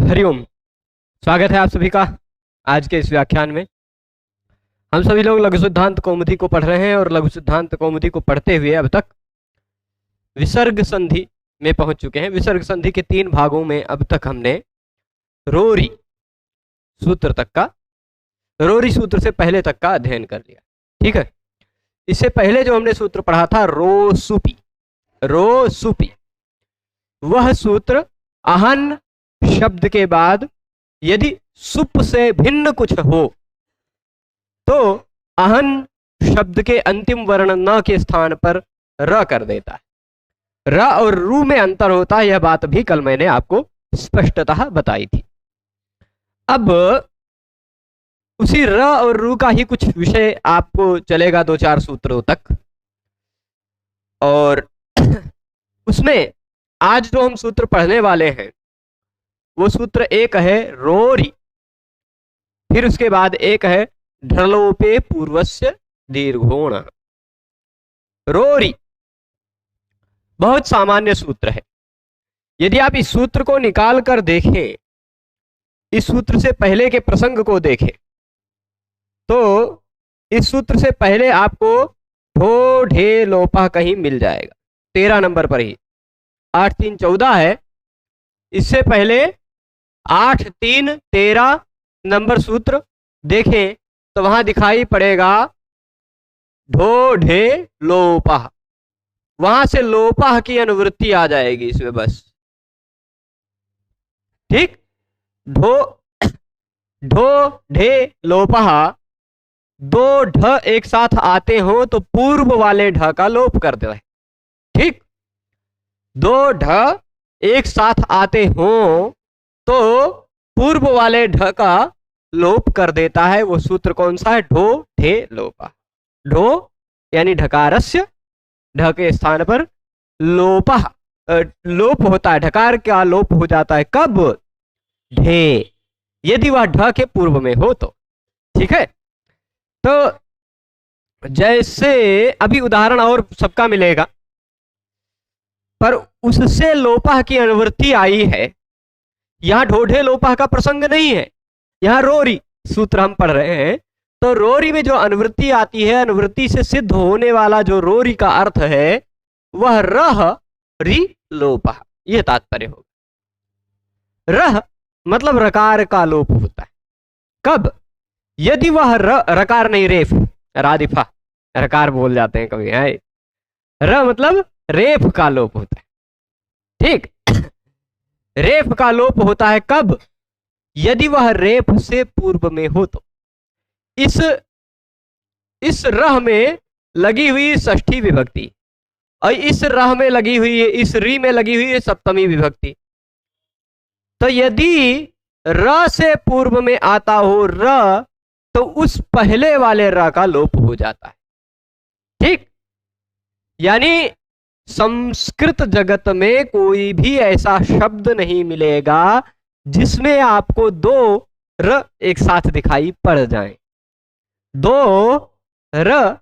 हरिओम। स्वागत है आप सभी का आज के इस व्याख्यान में। हम सभी लोग लघु सिद्धांत कौमुदी को पढ़ रहे हैं और लघु सिद्धांत कौमुदी को पढ़ते हुए अब तक विसर्ग संधि में पहुंच चुके हैं। विसर्ग संधि के 3 भागों में अब तक हमने रोरी सूत्र तक का, रोरी सूत्र से पहले तक का अध्ययन कर लिया। ठीक है, इससे पहले जो हमने सूत्र पढ़ा था रोसुपी, रोसुपी, वह सूत्र अहन शब्द के बाद यदि सुप से भिन्न कुछ हो तो अहन शब्द के अंतिम वर्ण न के स्थान पर र कर देता है। र और रू में अंतर होता है, यह बात भी कल मैंने आपको स्पष्टतः बताई थी। अब उसी र और रू का ही कुछ विषय आपको चलेगा 2-4 सूत्रों तक, और उसमें आज जो हम सूत्र पढ़ने वाले हैं वो सूत्र एक है रोरी, फिर उसके बाद एक है ढलोपे पूर्वस्य दीर्घोण। रोरी बहुत सामान्य सूत्र है। यदि आप इस सूत्र को निकाल कर देखें, इस सूत्र से पहले के प्रसंग को देखें, तो इस सूत्र से पहले आपको ढो ढे लोपा कहीं मिल जाएगा 13 नंबर पर ही। 8 3 14 है, इससे पहले 8 3 13 नंबर सूत्र देखें तो वहां दिखाई पड़ेगा ढो ढे लोपा। वहां से लोपा की अनुवृत्ति आ जाएगी इसमें बस। ठीक, ढो ढो ढे लोपा, 2 ढ एक साथ आते हो तो पूर्व वाले ढ का लोप कर दे। ठीक, 2 ढ एक साथ आते हो तो पूर्व वाले ढ का लोप कर देता है। वो सूत्र कौन सा है? ढो ढे लोपा। ढो यानी ढकारस्य, ढ के स्थान पर लोपा, लोप होता है, ढकार का लोप हो जाता है। कब? ढे, यदि वह ढ के पूर्व में हो तो। ठीक है, तो जैसे अभी उदाहरण और सबका मिलेगा, पर उससे लोपा की अनुवृत्ति आई है। यहां ढोढे लोपा का प्रसंग नहीं है, यहां रोरी सूत्र हम पढ़ रहे हैं। तो रोरी में जो अनुवृत्ति आती है, अनुवृत्ति से सिद्ध होने वाला जो रोरी का अर्थ है वह रह री लोपा, यह तात्पर्य होगा। रह मतलब रकार का लोप होता है। कब? यदि वह रकार नहीं, रेफ, रादिफा, रकार बोल जाते हैं कभी, है र मतलब रेफ का लोप होता है। ठीक, रेफ का लोप होता है कब? यदि वह रेफ से पूर्व में हो तो। इस रह में लगी हुई षष्ठी विभक्ति और इस रह में लगी हुई है, इस री में लगी हुई है सप्तमी विभक्ति। तो यदि र से पूर्व में आता हो र, तो उस पहले वाले र का लोप हो जाता है। ठीक, यानी संस्कृत जगत में कोई भी ऐसा शब्द नहीं मिलेगा जिसमें आपको 2 र एक साथ दिखाई पड़ जाएं। 2 र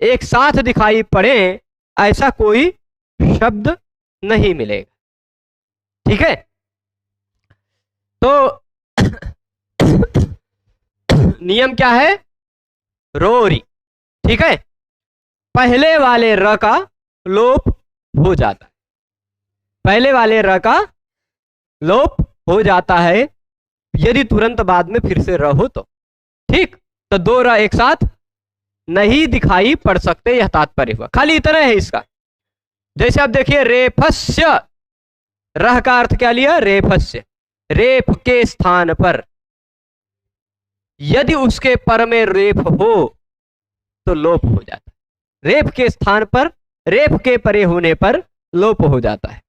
एक साथ दिखाई पड़े, ऐसा कोई शब्द नहीं मिलेगा। ठीक है, तो नियम क्या है? रोरी। ठीक है, पहले वाले र का लोप हो जाता है, पहले वाले र का लोप हो जाता है यदि तुरंत बाद में फिर से र हो तो। ठीक, तो 2 र एक साथ नहीं दिखाई पड़ सकते, यह तात्पर्य हुआ। खाली इतना है इसका। जैसे आप देखिए रेफस्य, रह का अर्थ क्या लिया? रेफस्य, रेफ के स्थान पर, यदि उसके पर में रेफ हो तो लोप हो जाता है। रेफ के स्थान पर, रेफ के परे होने पर लोप हो जाता है।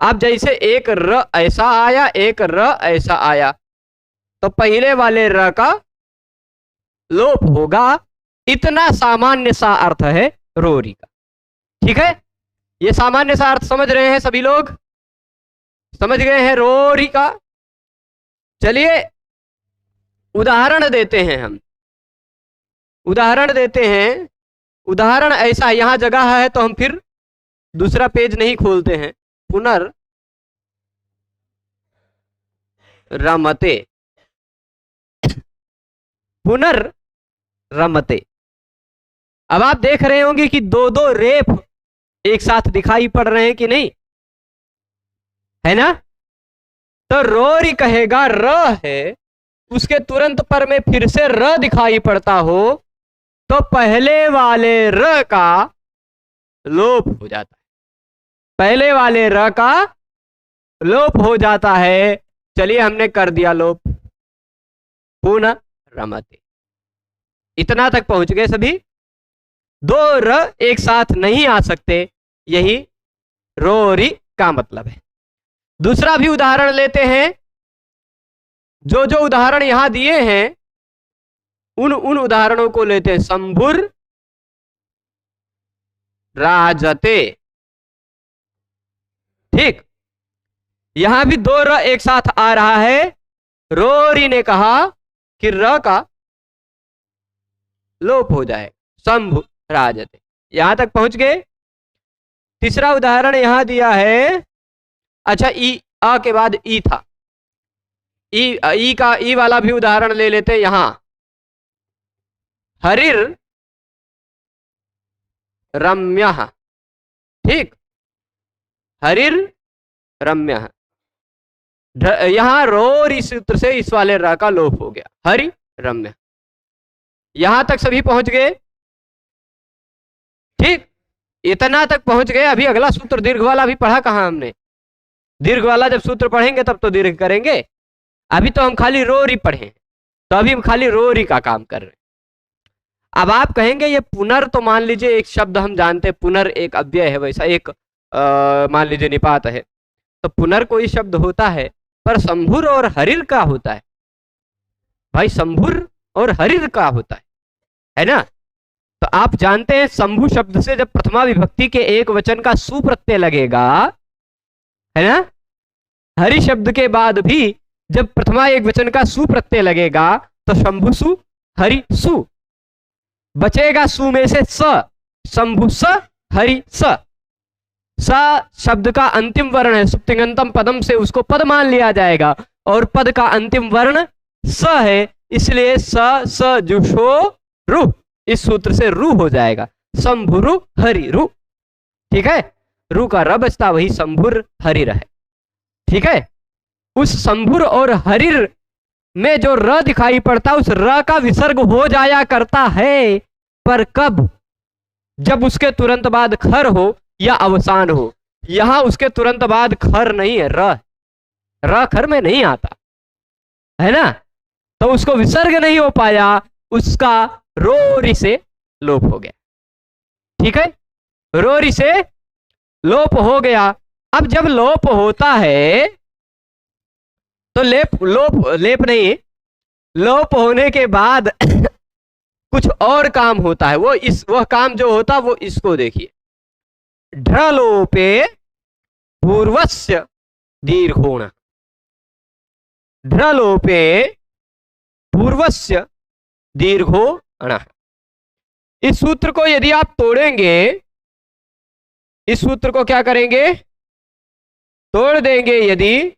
अब जैसे एक र ऐसा आया, एक र ऐसा आया, तो पहले वाले र का लोप होगा। इतना सामान्य सा अर्थ है रोरी का। ठीक है, ये सामान्य सा अर्थ समझ रहे हैं सभी लोग? समझ गए हैं रोरी का? चलिए उदाहरण देते हैं हम, उदाहरण देते हैं। उदाहरण ऐसा, यहां जगह है तो हम फिर दूसरा पेज नहीं खोलते हैं, पुनर् रमते, पुनर्रमते। अब आप देख रहे होंगे कि दो दो रेफ एक साथ दिखाई पड़ रहे हैं कि नहीं, है ना। तो रोरी कहेगा र है, उसके तुरंत पर में फिर से र दिखाई पड़ता हो तो पहले वाले र का लोप हो जाता है, पहले वाले र का लोप हो जाता है। चलिए हमने कर दिया लोप, पुनः रमते। इतना तक पहुंच गए सभी। दो र एक साथ नहीं आ सकते, यही रोरी का मतलब है। दूसरा भी उदाहरण लेते हैं। जो जो उदाहरण यहां दिए हैं उन उदाहरणों को लेते हैं। शंभुर राजते, ठीक, यहां भी दो र एक साथ आ रहा है। रोरी ने कहा कि र का लोप हो जाए, शंभु राजते। यहां तक पहुंच गए। तीसरा उदाहरण यहां दिया है। अच्छा, ई आ के बाद ई था, ई वाला भी उदाहरण ले लेते यहां। हरिर रम्यः, ठीक, हरिर रम्यः। यहां रोरी सूत्र से इस वाले र का लोप हो गया, हरि रम्य। यहां तक सभी पहुंच गए, ठीक, इतना तक पहुंच गए। अभी अगला सूत्र दीर्घ वाला भी पढ़ा कहां हमने। दीर्घ वाला जब सूत्र पढ़ेंगे तब तो दीर्घ करेंगे। अभी तो हम खाली रोरी पढ़े, तो अभी हम खाली रोरी का काम कर रहे हैं। अब आप कहेंगे ये पुनर, तो मान लीजिए एक शब्द हम जानते हैं, पुनर एक अव्यय है, वैसा एक मान लीजिए निपात है, तो पुनर कोई शब्द होता है, पर शंभुर और हरिर का होता है भाई, शंभुर और हरिर का होता है ना। तो आप जानते हैं शंभु शब्द से जब प्रथमा विभक्ति के एक वचन का सु प्रत्यय लगेगा, है ना, हरि शब्द के बाद भी जब प्रथमा एक वचन का सु प्रत्यय लगेगा तो शंभु सु हरि सु, बचेगा सु में से स, शंभु स हरि स। स शब्द का अंतिम वर्ण है, सुप्तिंगंतम पदम से उसको पद मान लिया जाएगा, और पद का अंतिम वर्ण स है, इसलिए स स जुषो रु, इस सूत्र से रु हो जाएगा, शंभुरु हरि रु, ठीक है। रु का र बचता, वही शंभुर हरिर है, ठीक है। उस शंभुर और हरिर में जो र दिखाई पड़ता, उस र का विसर्ग हो जाया करता है, पर कब? जब उसके तुरंत बाद खर हो या अवसान हो। यहां उसके तुरंत बाद खर नहीं है, र खर में नहीं आता है ना, तो उसको विसर्ग नहीं हो पाया, उसका रोरी से लोप हो गया, ठीक है। रोरी से लोप हो गया। अब जब लोप होता है तो लेप नहीं, लोप होने के बाद कुछ और काम होता है। वह काम जो होता वो इसको देखिए। ढ्रलोपे पूर्वस्य दीर्घोण, ढ्रलोपे पूर्वस्य दीर्घोण। इस सूत्र को यदि आप तोड़ेंगे, इस सूत्र को क्या करेंगे, तोड़ देंगे यदि,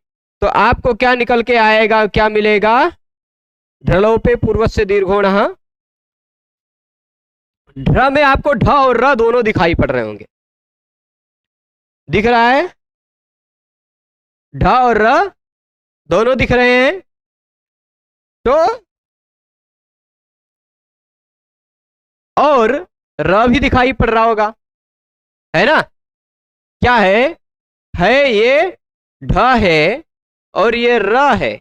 तो आपको क्या निकल के आएगा, क्या मिलेगा? ढ्रलोपे पूर्वस्य दीर्घोण। ढ्र में आपको ढ और र दोनों दिखाई पड़ रहे होंगे, दिख रहा है, ढ और र दोनों दिख रहे हैं। तो और र भी दिखाई पड़ रहा होगा, है ना। क्या है ये ढ है और ये र है,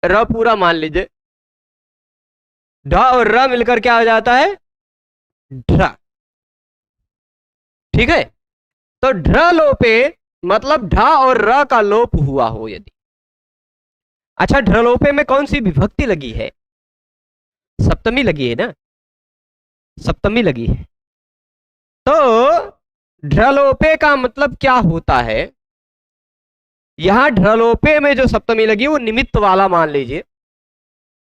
र पूरा मान लीजिए, ढ और र मिलकर क्या हो जाता है? ढ्र, ठीक है। तो ढ्र लोपे मतलब ढ और र का लोप हुआ हो यदि। अच्छा, ढ्रलोपे में कौन सी विभक्ति लगी है? सप्तमी लगी है ना, सप्तमी लगी है। तो ढ्रलोपे का मतलब क्या होता है? यहां ढ्रलोपे में जो सप्तमी लगी वो निमित्त वाला मान लीजिए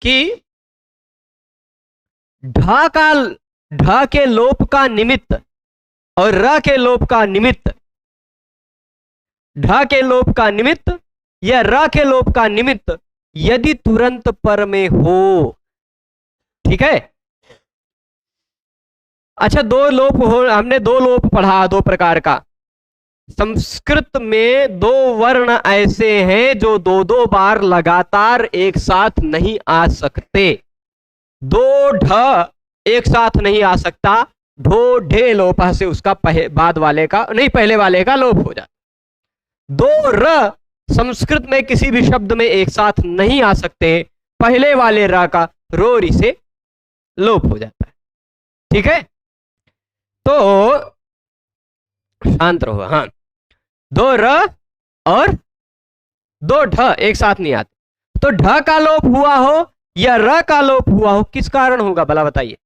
कि ढ के लोप का निमित्त और र के लोप का निमित्त, ढ के लोप का निमित्त या र के लोप का निमित्त यदि तुरंत पर में हो। ठीक है। अच्छा, दो लोप हो, हमने दो लोप पढ़ा, दो प्रकार का। संस्कृत में दो वर्ण ऐसे हैं जो दो दो बार लगातार एक साथ नहीं आ सकते। दो ढ एक साथ नहीं आ सकता, ढो ढे लोप से उसका बाद वाले का नहीं, पहले वाले का लोप हो जाता। दो र संस्कृत में किसी भी शब्द में एक साथ नहीं आ सकते, पहले वाले र का रोरी से लोप हो जाता है। ठीक है, तो शांत रहो। हाँ, दो र और दो ढ एक साथ नहीं आते, तो ढ का लोप हुआ हो या र का लोप हुआ हो, किस कारण होगा भला बताइए।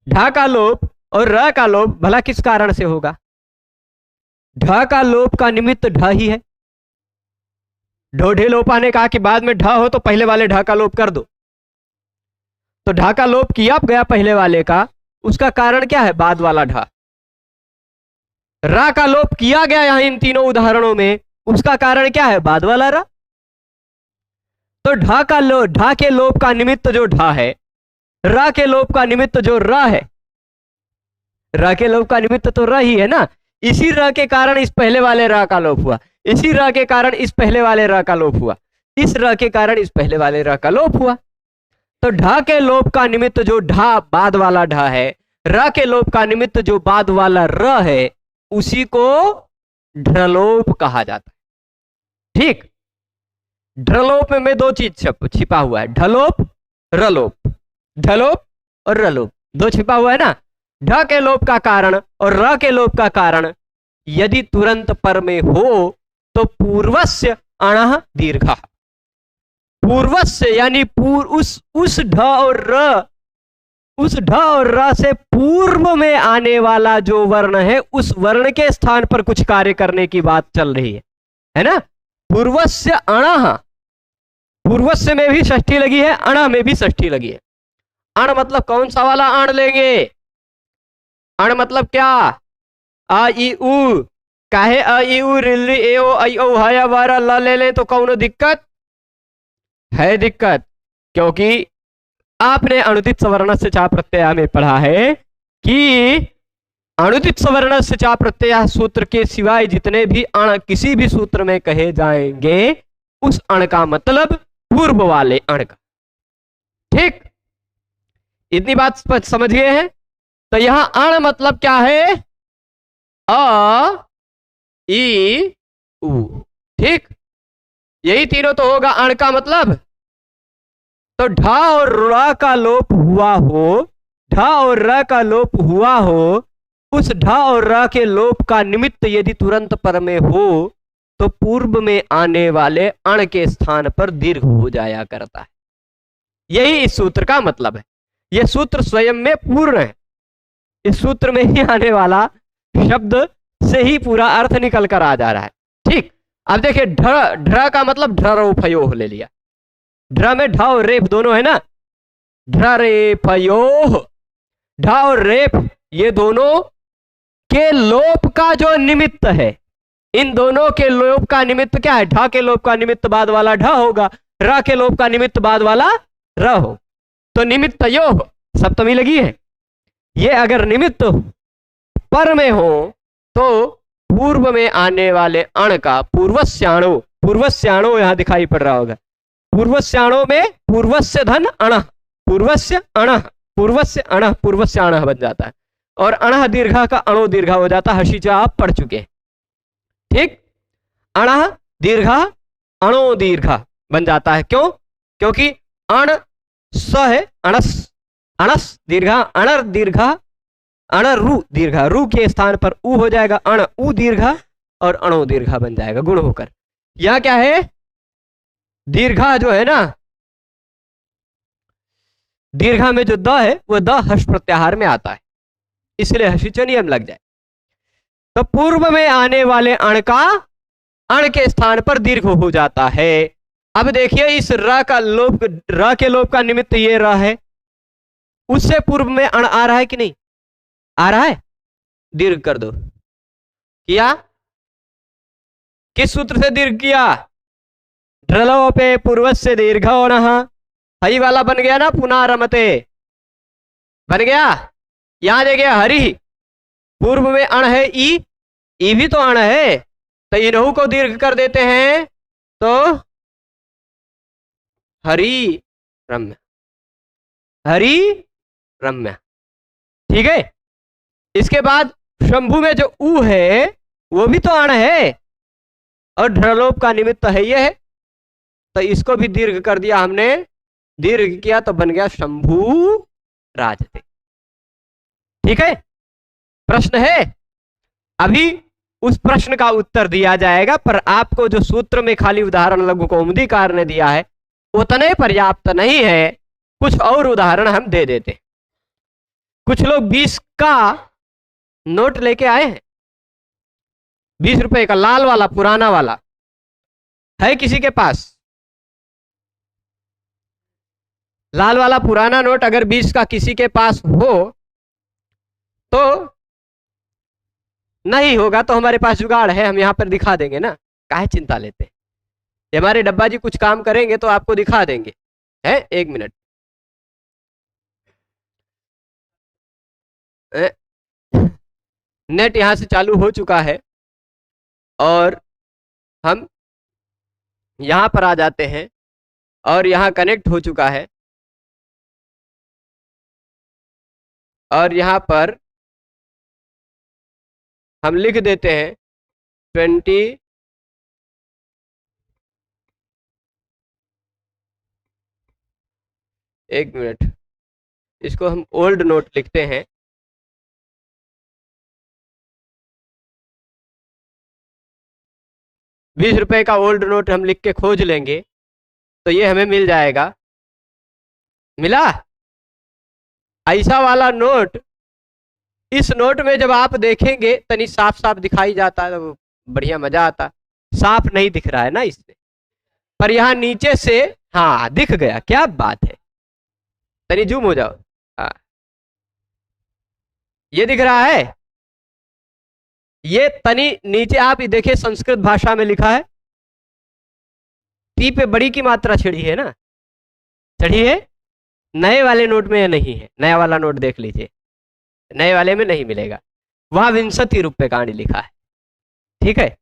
ढ का लोप और र का लोप भला किस कारण से होगा। ढ का लोप का निमित्त ढ ही है। ढोढे लोपा ने कहा कि बाद में ढ हो तो पहले वाले ढ का लोप कर दो, तो ढ का लोप किया गया पहले वाले का, उसका कारण क्या है, बाद वाला ढ। रा का लोप किया गया यहां इन तीनों उदाहरणों में, उसका कारण क्या है, बाद वाला रा। तो ढ के लोप का निमित्त जो ढ है, रा के लोप का निमित्त जो र है, र के लोप का निमित्त तो र ही है ना। इसी र के कारण इस पहले वाले र का लोप हुआ, इसी र के कारण इस पहले वाले र का लोप हुआ, इस र के कारण इस पहले वाले र का लोप हुआ। तो ढ के लोप का निमित्त जो ढ बाद वाला ढ है, र के लोप का निमित्त जो बाद वाला र है, उसी को ढ्रलोप कहा जाता है। ठीक, ढ्रलोप में दो चीज छिपा हुआ है, ढलोप रलोप, ढलोप और रलोप दो छिपा हुआ है ना। ढ के लोप का कारण और र के लोप का कारण यदि तुरंत पर में हो तो पूर्वस्य अणः दीर्घ। पूर्वस्य यानी उस ढ और र, उस ढ और र से पूर्व में आने वाला जो वर्ण है, उस वर्ण के स्थान पर कुछ कार्य करने की बात चल रही है ना। पूर्वस्य अणः, पूर्वस्य में भी षष्ठी लगी है, अण में भी षष्ठी लगी है। अण मतलब कौन सा वाला अण लेंगे, अण मतलब क्या, आ ई उ, काहे आ ई उ रिल्ली ए ओ आई ओ हाया वारा ला ले लें तो कौन दिक्कत है, दिक्कत, क्योंकि आपने अनुदित सवर्ण से चा प्रत्यय में पढ़ा है कि अनुदित सवर्ण से चा प्रत्यय सूत्र के सिवाय जितने भी अण किसी भी सूत्र में कहे जाएंगे, उस अण का मतलब पूर्व वाले अण का। ठीक, इतनी बात समझ गए हैं। तो यहां अण मतलब क्या है, अ ई उ। ठीक, यही तीनों तो होगा अण का मतलब। तो ढ और र का लोप हुआ हो, ढ और र का लोप हुआ हो, उस ढ और र के लोप का निमित्त यदि तुरंत पर में हो तो पूर्व में आने वाले अण के स्थान पर दीर्घ हो जाया करता है। यही इस सूत्र का मतलब है। यह सूत्र स्वयं में पूर्ण है, इस सूत्र में ही आने वाला शब्द से ही पूरा अर्थ निकल कर आ जा रहा है। ठीक, अब देखिए ढ का मतलब ढ्ररोपयो ले लिया, ढ्र में ढ और रेप दोनों है ना, ढ्ररेपयो। ढ और रेप ये दोनों के लोप का जो निमित्त है, इन दोनों के लोप का निमित्त क्या है, ढ के लोप का निमित्त बाद वाला ढ होगा, र के लोप का निमित्त बाद वाला र हो, तो निमित्त यो सप्तमी लगी है। ये अगर निमित्त पर में हो तो पूर्व में आने वाले अण का पूर्वस्याणो, पूर्वस्याणो यहां दिखाई पड़ रहा होगा, पूर्वस्याणो में पूर्वस्य धन अण, पूर्वस्य अण, पूर्वस्य अण, पूर्वस्य अण बन जाता है, और अण दीर्घा का अणो दीर्घा हो जाता है। हशीचा आप पढ़ चुके हैं। ठीक, अण दीर्घा अणो दीर्घा बन जाता है। क्यों, क्योंकि अण स है, अणस, अणस दीर्घा, अणर दीर्घा, अणर रू दीर्घा, रू के स्थान पर ऊ हो जाएगा, अण ऊ दीर्घा और अणो दीर्घा बन जाएगा गुण होकर। यह क्या है, दीर्घा जो है ना, दीर्घा में जो द है वो द हर्ष प्रत्याहार में आता है, इसलिए हर्षिच नियम लग जाए। तो पूर्व में आने वाले अण का अण के स्थान पर दीर्घ हो जाता है। अब देखिए इस र का लोप, र के लोप का निमित्त ये र है, उससे पूर्व में अण आ रहा है कि नहीं आ रहा है, दीर्घ कर दो। किया, किस सूत्र से दीर्घ किया, ढ्रलोपे पूर्वस्य दीर्घोणः, हई वाला बन गया ना, पुनः रमते बन गया। यहां देखिए हरि, पूर्व में अण है ई भी तो अण है, तो इन्हू को दीर्घ कर देते हैं तो हरि रम्य, हरि रम्य। ठीक है। इसके बाद शंभु में जो ऊ है वो भी तो अण है और ढ्रलोप का निमित्त है ये है, तो इसको भी दीर्घ कर दिया हमने, दीर्घ किया तो बन गया शंभु राजते। ठीक है। प्रश्न है, अभी उस प्रश्न का उत्तर दिया जाएगा, पर आपको जो सूत्र में खाली उदाहरण लघु कौमुदीकार ने दिया है उतने पर्याप्त नहीं है, कुछ और उदाहरण हम दे देते। कुछ लोग 20 का नोट लेके आए हैं, 20 रुपए का लाल वाला पुराना वाला है किसी के पास? लाल वाला पुराना नोट अगर 20 का किसी के पास हो तो, नहीं होगा तो हमारे पास जुगाड़ है, हम यहां पर दिखा देंगे ना, काहे चिंता लेते हैं। हमारे डब्बा जी कुछ काम करेंगे तो आपको दिखा देंगे, है। 1 मिनट, नेट यहां से चालू हो चुका है और हम यहां पर आ जाते हैं और यहां कनेक्ट हो चुका है और यहां पर हम लिख देते हैं 20 1 मिनट, इसको हम ओल्ड नोट लिखते हैं। ₹20 का ओल्ड नोट हम लिख के खोज लेंगे तो ये हमें मिल जाएगा। मिला? ऐसा वाला नोट, इस नोट में जब आप देखेंगे तनी साफ साफ दिखाई जाता है तो बढ़िया मजा आता। साफ नहीं दिख रहा है ना इससे, पर यहाँ नीचे से हाँ दिख गया, क्या बात है। तनी जूम हो जाओ, हाँ ये दिख रहा है। ये तनी नीचे आप देखिए, संस्कृत भाषा में लिखा है, टी पे बड़ी की मात्रा छिड़ी है ना, चढ़ी है। नए वाले नोट में नहीं है, नया वाला नोट देख लीजिए, नए वाले में नहीं मिलेगा, वहां 20 रुपए का लिखा है। ठीक है,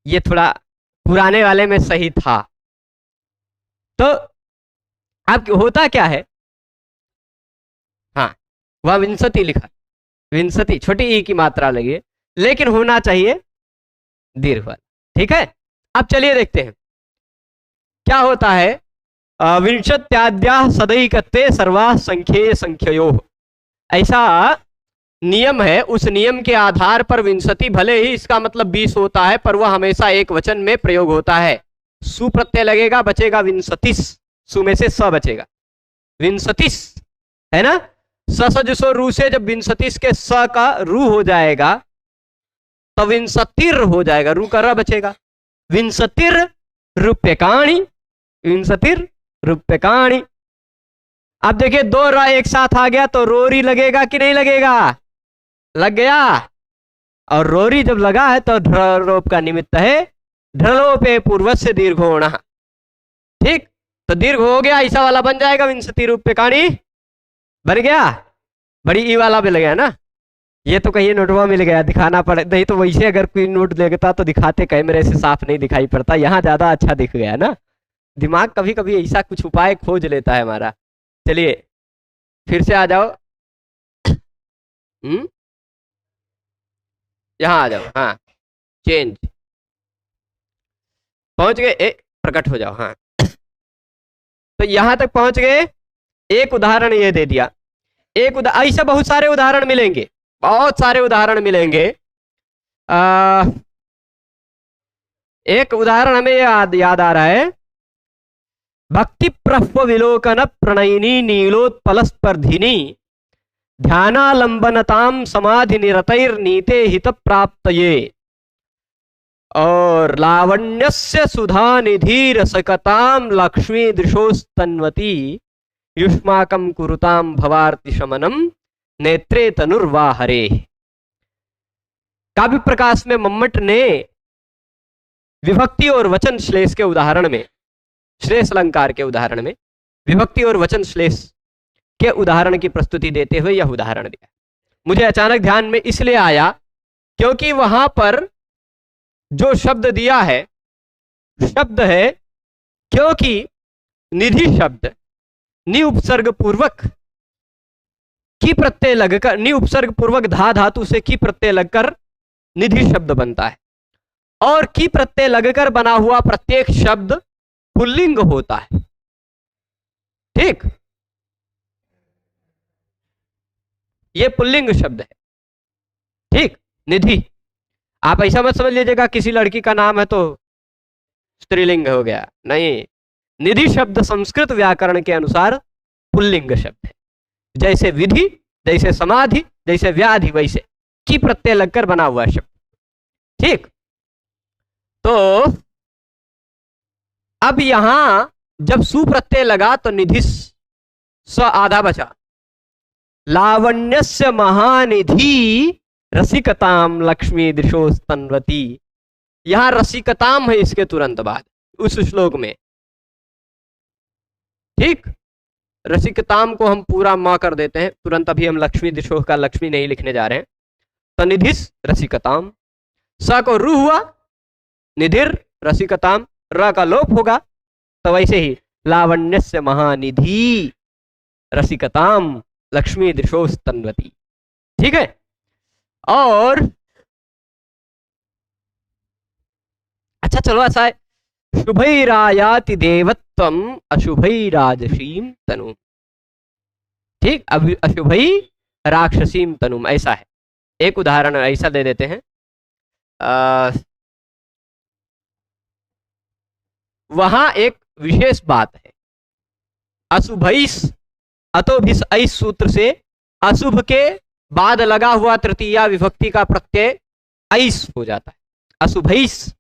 ये थोड़ा पुराने वाले में सही था। तो अब होता क्या है, हाँ वह 20 लिखा, 20 छोटी ई की मात्रा लगी है, लेकिन होना चाहिए दीर्घ वाला। ठीक है, अब चलिए देखते हैं क्या होता है। विंशत्याद्या सदैकत्वे सर्वा संख्येय संख्ययो, ऐसा नियम है। उस नियम के आधार पर 20 भले ही इसका मतलब 20 होता है, पर वह हमेशा एक वचन में प्रयोग होता है। सु प्रत्यय लगेगा, बचेगा 20, सु में से स बचेगा, 20 है ना। ससो रू से जब 20 के स का रू हो जाएगा तो 20 हो जाएगा, रू का र बचेगा। 20 रूप्यकाणि, 20 रूप्यकाणि। अब देखिए 2 र एक साथ आ गया तो रोरी लगेगा कि नहीं लगेगा? लग गया। और रोरी जब लगा है तो ढ्रलोप का निमित्त है, ढ्रलोपे पूर्वस्य दीर्घोण। ठीक, तो दीर्घ हो गया, ऐसा वाला बन जाएगा 20 रूप्यकाणि बन गया। बड़ी ई वाला भी लग गया ना, ये तो कहीं नोटवा मिल गया, दिखाना पड़े, नहीं तो वैसे अगर कोई नोट लेता तो दिखाते, कैमरे से साफ नहीं दिखाई पड़ता, यहाँ ज्यादा अच्छा दिख गया ना। दिमाग कभी कभी ऐसा कुछ उपाय खोज लेता है हमारा। चलिए फिर से आ जाओ, यहाँ आ जाओ, हाँ चेंज, पहुंच गए, प्रकट हो जाओ। हाँ तो यहां तक पहुंच गए। एक उदाहरण ये दे दिया, एक ऐसे बहुत सारे उदाहरण मिलेंगे, बहुत सारे उदाहरण मिलेंगे। एक उदाहरण हमें याद आ रहा है, भक्ति प्रह्व विलोकन प्रणयिनी नीलोत्पलस्पर्धिनी ध्यानालंबनताम समाधि निरतैर नीते हित प्राप्तये और लावण्यस्य सुधा निधि सकताम लक्ष्मी दृशोस्तन्वती युष्माकं कुरुताम भवार्ति शमनम नेत्रे तनुर्वाहरे। काव्य प्रकाश में मम्मट ने विभक्ति और वचन श्लेष के उदाहरण में श्लेष अलंकार के उदाहरण में विभक्ति और वचन श्लेष के उदाहरण की प्रस्तुति देते हुए यह उदाहरण दिया। मुझे अचानक ध्यान में इसलिए आया क्योंकि वहां पर जो शब्द दिया है शब्द है क्योंकि निधि शब्द नि उपसर्ग पूर्वक की प्रत्यय लगकर, नि उपसर्ग पूर्वक धा धातु से की प्रत्यय लगकर निधि शब्द बनता है और की प्रत्यय लगकर बना हुआ प्रत्येक शब्द पुल्लिंग होता है। ठीक, यह पुल्लिंग शब्द है। ठीक, निधि। आप ऐसा मत समझ लीजिएगा किसी लड़की का नाम है तो स्त्रीलिंग हो गया, नहीं। निधि शब्द संस्कृत व्याकरण के अनुसार पुल्लिंग शब्द है। जैसे विधि, जैसे समाधि, जैसे व्याधि, वैसे की प्रत्यय लगकर बना हुआ शब्द। ठीक, तो अब यहां जब सु प्रत्यय लगा तो निधि स आधा बचा। लावण्यस्य महानिधि रसिकताम लक्ष्मी दृशोस्तन्वती। यहां रसिकताम है इसके तुरंत बाद उस श्लोक में। ठीक, रसिकताम को हम पूरा मां कर देते हैं तुरंत। अभी हम लक्ष्मी दृशो का लक्ष्मी नहीं लिखने जा रहे हैं। तो निधिस रसिकताम, स को रू हुआ, निधिर रसिकताम, र का लोप होगा। तो वैसे ही लावण्यस्य महानिधि रसिकताम लक्ष्मी दृशोस्तन्वती। ठीक है। और अच्छा चलो ऐसा है, शुभैरायाति देवत्वम अशुभैराजसीम तनु। ठीक, अब अशुभै राक्षसीम तनुम, ऐसा है। एक उदाहरण ऐसा दे देते हैं। वहां एक विशेष बात है, अशुभैस अतोभिस ऐस सूत्र से अशुभ के बाद लगा हुआ तृतीया विभक्ति का प्रत्यय ऐस हो जाता है, अशुभैस।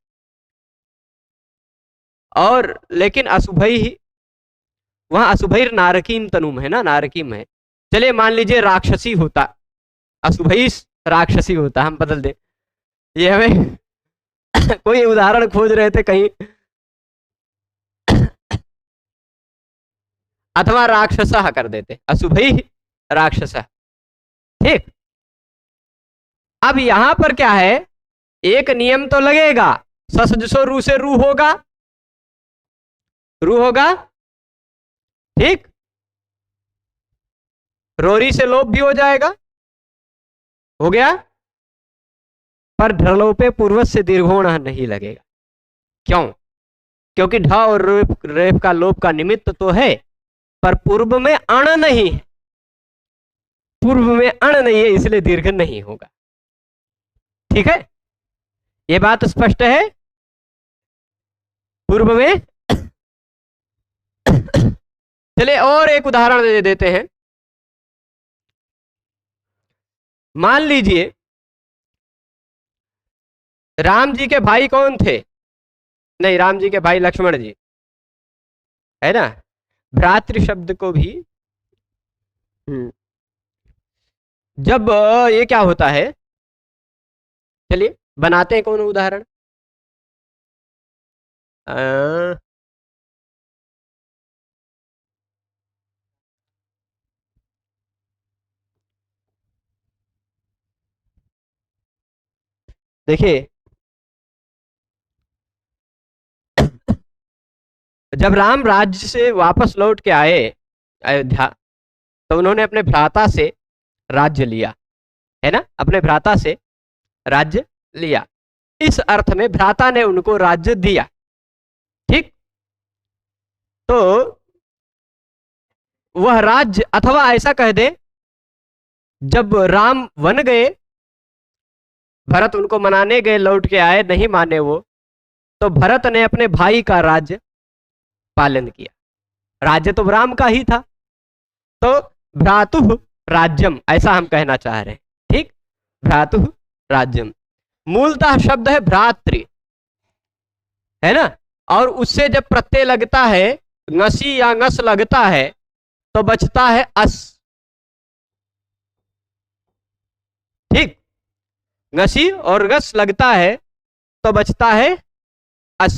और लेकिन अशुभै ही वहां अशुभैर नारकीम तनुम है ना, नारकीम है। चलिए मान लीजिए राक्षसी होता, अशुभैस राक्षसी होता, हम बदल दें। ये हमें कोई उदाहरण खोज रहे थे कहीं, अथवा राक्षसा कर देते, अशुभै राक्षसा। ठीक, अब यहां पर क्या है, एक नियम तो लगेगा, ससजसो रू से रू होगा, रू होगा। ठीक, रोरी से लोप भी हो जाएगा, हो गया। पर ढलोपे पूर्वज से दीर्घोण नहीं लगेगा। क्यों? क्योंकि ढ और रेफ का लोप का निमित्त तो है, पर पूर्व में अण नहीं है, पूर्व में अण नहीं है, इसलिए दीर्घ नहीं होगा। ठीक है, यह बात स्पष्ट है। पूर्व में चलिए और एक उदाहरण दे देते हैं। मान लीजिए राम जी के भाई कौन थे? नहीं, राम जी के भाई लक्ष्मण जी है ना। भ्रातृ शब्द को भी जब ये क्या होता है, चलिए बनाते हैं कौन उदाहरण। देखिए, जब राम राज्य से वापस लौट के आए अयोध्या, तो उन्होंने अपने भ्राता से राज्य लिया, है ना, अपने भ्राता से राज्य लिया। इस अर्थ में भ्राता ने उनको राज्य दिया। ठीक, तो वह राज्य, अथवा ऐसा कह दे, जब राम वन गए, भरत उनको मनाने गए, लौट के आए, नहीं माने वो, तो भरत ने अपने भाई का राज्य पालन किया। राज्य तो राम का ही था, तो भ्रातुः राज्यम, ऐसा हम कहना चाह रहे हैं। ठीक, भ्रातुः राज्यम मूलतः शब्द है भ्रातृ, है ना। और उससे जब प्रत्यय लगता है, ngसी या ngस लगता है, तो बचता है अस। ठीक, ngसी और गस लगता है तो बचता है अस।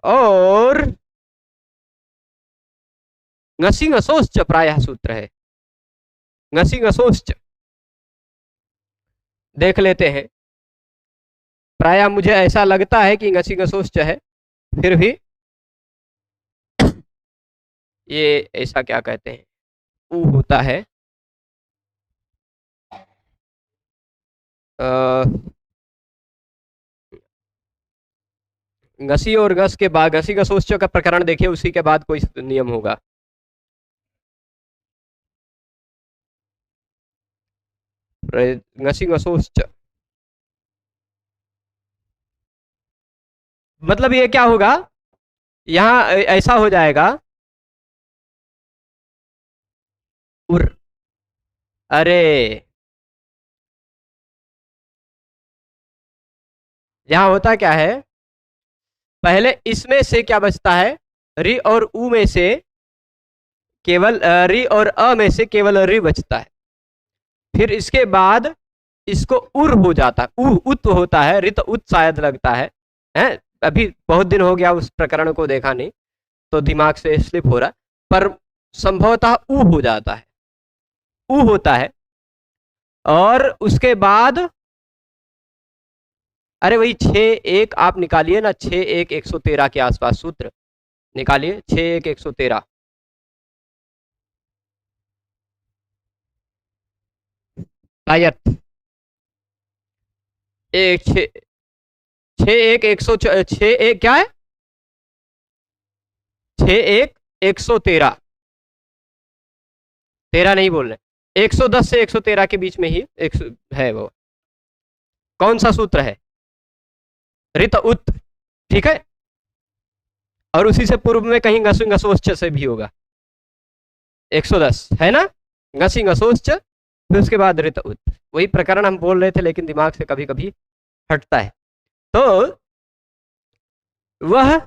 और ngसी ngसोश्च प्रायः सूत्र है। ngसी ngसोश्च देख लेते हैं। प्रायः मुझे ऐसा लगता है कि ngसी ngसोश्च है, फिर भी ये ऐसा क्या कहते हैं, ऊ होता है। घसी और घस के बाद घसी घसोश्च का प्रकरण देखिए, उसी के बाद कोई नियम होगा। घसी घसोश्च मतलब ये क्या होगा, यहां ऐसा हो जाएगा उर, अरे यहां होता क्या है, पहले इसमें से क्या बचता है, री और उ में से केवल री और अ में से केवल री बचता है। फिर इसके बाद इसको उर हो जाता है, उ उत होता है, रित उत शायद लगता है, हैं? अभी बहुत दिन हो गया उस प्रकरण को देखा नहीं, तो दिमाग से स्लिप हो रहा, पर संभवतः उ हो जाता है, उ होता है। और उसके बाद अरे वही 6-1 आप निकालिए ना, 6-1-113 के आसपास सूत्र निकालिए, 6-1-113। आयत एक 6-1-113 क्या है, 6-1-113, 13 नहीं बोल रहे, 110 से 113 के बीच में ही है वो। कौन सा सूत्र है, रित उत, ठीक है। और उसी से पूर्व में कहीं घसी घसोश्च से भी होगा, 110 है ना, घसी घसोश्च, फिर उसके बाद रित उत, वही प्रकरण हम बोल रहे थे, लेकिन दिमाग से कभी कभी हटता है। तो वह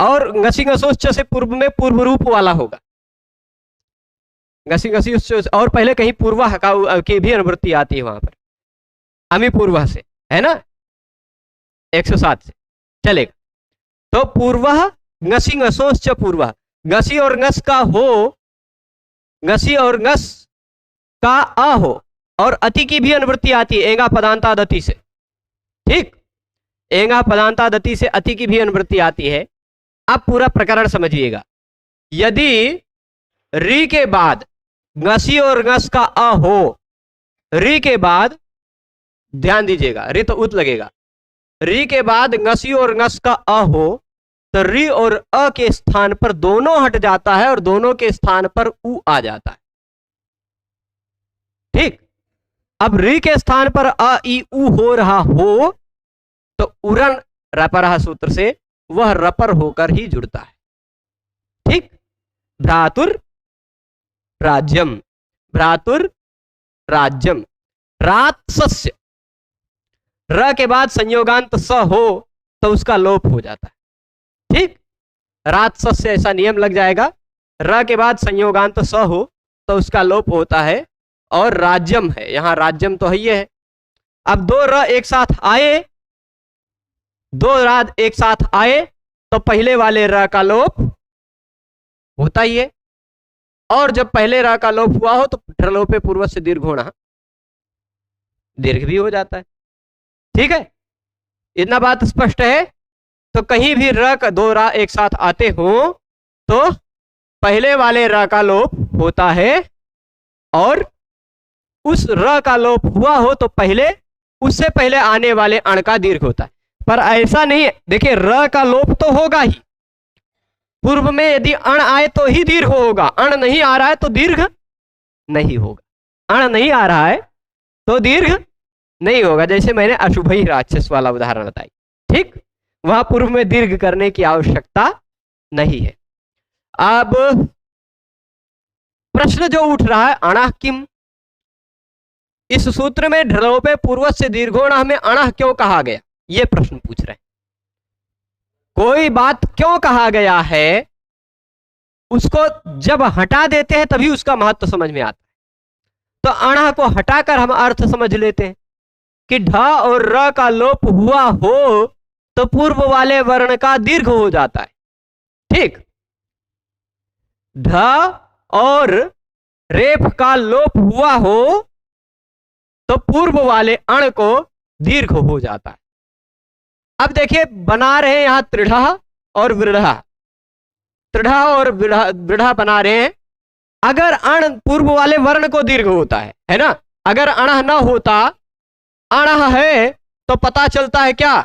और घसी घसोश्च से पूर्व में पूर्व रूप वाला होगा, घसी घसी, और पहले कहीं पूर्व की भी अनुवृत्ति आती है वहां पर, अमी पूर्व से, है ना, 107 से चलेगा। तो पूर्व घसी घसोश्च पूर्व, घसी और घस का हो, घसी और घस का आ हो, और अति की भी अनुवृत्ति आती है, एंगा पदांतादति से, ठीक, एंगा पदांतादति से अति की भी अनुवृत्ति आती है। अब पूरा प्रकरण समझिएगा, यदि री के बाद घसी और घस का अ हो, री के बाद ध्यान दीजिएगा, री तो उत लगेगा, री के बाद घसी और घस का अ हो, तो री और अ के स्थान पर दोनों हट जाता है और दोनों के स्थान पर उ आ जाता है, ठीक। अब री के स्थान पर अ ई उ हो रहा हो, तो उरन रपरह सूत्र से वह रपर होकर ही जुड़ता है, ठीक। भ्रातुर राज्यम, भ्रातुर राज्यम, रात्सस्य, र के बाद संयोगांत स हो तो उसका लोप हो जाता है, ठीक। रात्सस्य ऐसा नियम लग जाएगा, र के बाद संयोगांत स हो तो उसका लोप होता है, और राज्यम है, यहां राज्यम तो है, है। अब दो र एक साथ आए, दो रात एक साथ आए तो पहले वाले र का लोप होता ही है, और जब पहले र का लोप हुआ हो तो ढलोपे पूर्व से दीर्घ होना, दीर्घ भी हो जाता है, ठीक है। इतना बात स्पष्ट है। तो कहीं भी र का दो रा एक साथ आते हो तो पहले वाले र का लोप होता है, और उस र का लोप हुआ हो तो पहले उससे पहले आने वाले अण का दीर्घ होता है। पर ऐसा नहीं है, देखिए र का लोप तो होगा ही, पूर्व में यदि अण आए तो ही दीर्घ होगा, अण नहीं आ रहा है तो दीर्घ नहीं होगा, अण नहीं आ रहा है तो दीर्घ नहीं होगा। जैसे मैंने अशुभ ही राक्षस वाला उदाहरण बताई, ठीक, वहां पूर्व में दीर्घ करने की आवश्यकता नहीं है। अब प्रश्न जो उठ रहा है, अणः किम, इस सूत्र में ढलोपे पूर्व से दीर्घोण में अणः क्यों कहा गया, ये प्रश्न पूछ रहे हैं। कोई बात क्यों कहा गया है, उसको जब हटा देते हैं तभी उसका महत्व समझ में आता है। तो अणः को हटाकर हम अर्थ समझ लेते हैं कि ढ और र का लोप हुआ हो तो पूर्व वाले वर्ण का दीर्घ हो जाता है। ठीक, ध और रेफ का लोप हुआ हो तो पूर्व वाले अण को दीर्घ हो जाता है। अब देखिए बना रहे हैं यहां त्रिढ़ और वृढ़, त्रिढ़ और वृढ़ बना रहे हैं। अगर अण पूर्व वाले वर्ण को दीर्घ होता है ना, अगर अण न होता, अण है तो पता चलता है क्या,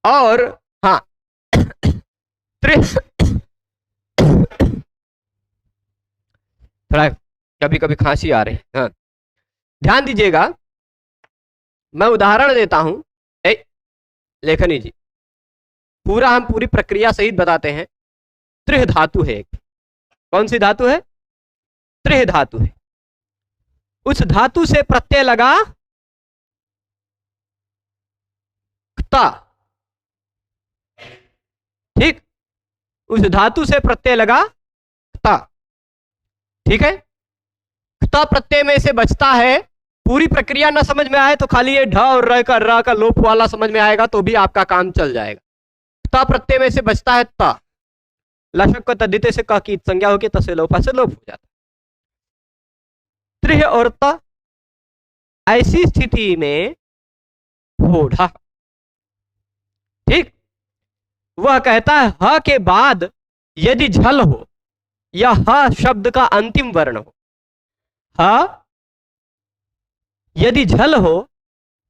और हाँ थोड़ा कभी कभी खांसी आ रही है। हाँ, ध्यान दीजिएगा, मैं उदाहरण देता हूं। लेखनी जी, पूरा हम पूरी प्रक्रिया सहित बताते हैं। त्रिह धातु है एक, कौन सी धातु है, त्रिह धातु है। उस धातु से प्रत्यय लगा क्ता, ठीक, उस धातु से प्रत्यय लगा क्ता, ठीक है। क्ता प्रत्यय में से बचता है, पूरी प्रक्रिया ना समझ में आए तो खाली ये ढ और र का लोप वाला समझ में आएगा तो भी आपका काम चल जाएगा। क्ता प्रत्यय में से बचता है ता, लशक को तद्धिते से क की संज्ञा होगी, तसे लोपा से लोप हो जाता है। त्रिह और त, ऐसी स्थिति में होढ़ा, ठीक, वह कहता है ह के बाद यदि झल हो या ह शब्द का अंतिम वर्ण हो, ह यदि झल हो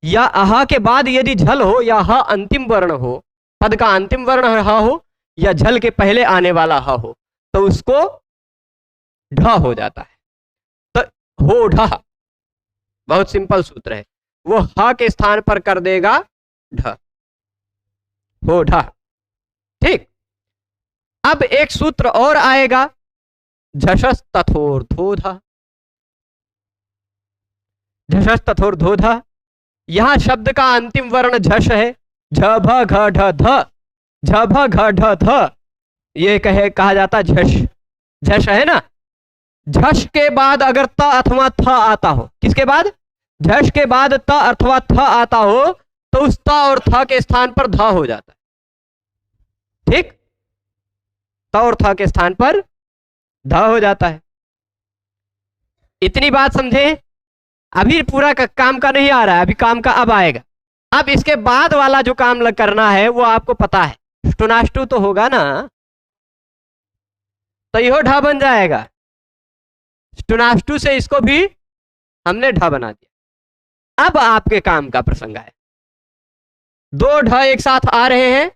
या अह के बाद यदि झल हो या ह अंतिम वर्ण हो, पद का अंतिम वर्ण ह हो या झल के पहले आने वाला ह हो, तो उसको ढ हो जाता है। तो हो ढ, बहुत सिंपल सूत्र है, वो ह के स्थान पर कर देगा ढ, हो ढ, ठीक। अब एक सूत्र और आएगा, झषस तथोर्धोधा, झषस तथोर्धोधा। यहां शब्द का अंतिम वर्ण झष है, झ भ घ ढ ध, झ भ घ ढ ध, ये कहा जाता झष, झष है ना। झष के बाद अगर त अथवा थ आता हो, किसके बाद, झष के बाद त अथवा थ आता हो तो उस त और थ के स्थान पर ध हो जाता है, ठीक, त और थ के स्थान पर ध हो जाता है। इतनी बात समझे। अभी पूरा काम का नहीं आ रहा है, अभी काम का अब आएगा। अब इसके बाद वाला जो काम करना है वो आपको पता है, स्टुनाष्टु तो होगा ना, तो यह ढ बन जाएगा। स्टुनाष्टु से इसको भी हमने ढ बना दिया। अब आपके काम का प्रसंग है, दो ढ एक साथ आ रहे हैं,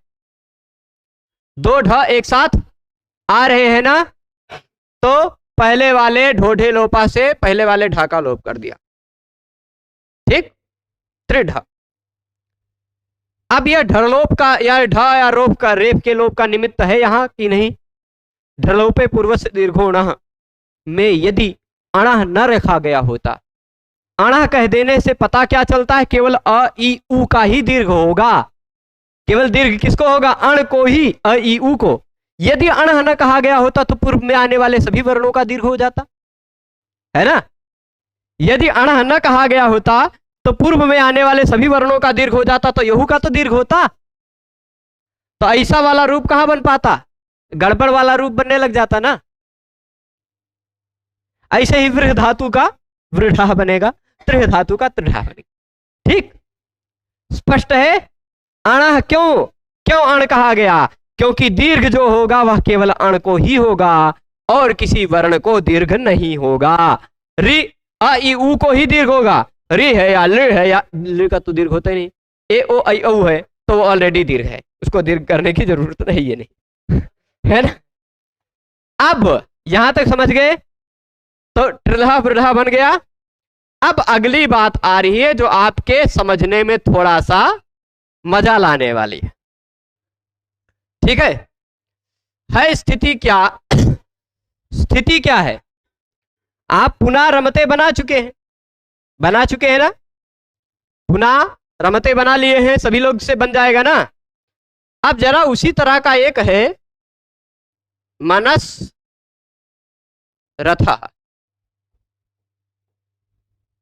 दो ढ एक साथ आ रहे हैं ना, तो पहले वाले ढोढे लोपा से पहले वाले ढ का लोप कर दिया, ठीक, त्रिढ। अब यह ढलोप का या ढ या रोप का रेप के लोप का निमित्त है यहां कि नहीं। ढलोपे पूर्व से दीर्घोण में यदि अणह न रखा गया होता, अणह कह देने से पता क्या चलता है, केवल अ ई उ का ही दीर्घ होगा, केवल दीर्घ किसको होगा, अण को ही, अ ई उ को। यदि अणह न कहा गया होता तो पूर्व में आने वाले सभी वर्णों का दीर्घ हो जाता है ना। यदि अणह न कहा गया होता तो पूर्व में आने वाले सभी वर्णों का दीर्घ हो जाता, तो यहू का तो दीर्घ होता। तो ऐसा वाला रूप कहां बन पाता, गड़बड़ वाला रूप बनने लग जाता ना। ऐसे ही वृह धातु का वृढ़ बनेगा, त्रिह धातु का त्रिढ़ बनेगा, ठीक, स्पष्ट है। अणह क्यों क्यों अण कहा गया, क्योंकि दीर्घ जो होगा वह केवल अण को ही होगा और किसी वर्ण को दीर्घ नहीं होगा। रि अ ई उ को ही दीर्घ होगा, रि है या लृ है या लृ का तो दीर्घ होता ही नहीं, ए ओ आई औ है तो वो ऑलरेडी दीर्घ है, उसको दीर्घ करने की जरूरत नहीं है, नहीं है ना। अब यहां तक समझ गए, तो त्रिधा वृढ़ा बन गया। अब अगली बात आ रही है जो आपके समझने में थोड़ा सा मजा लाने वाली है, ठीक है स्थिति क्या, स्थिति क्या है, आप पुनः रमते बना चुके हैं, बना चुके हैं ना, पुनः रमते बना लिए हैं, सभी लोग से बन जाएगा ना। अब जरा उसी तरह का एक है मनस रथा,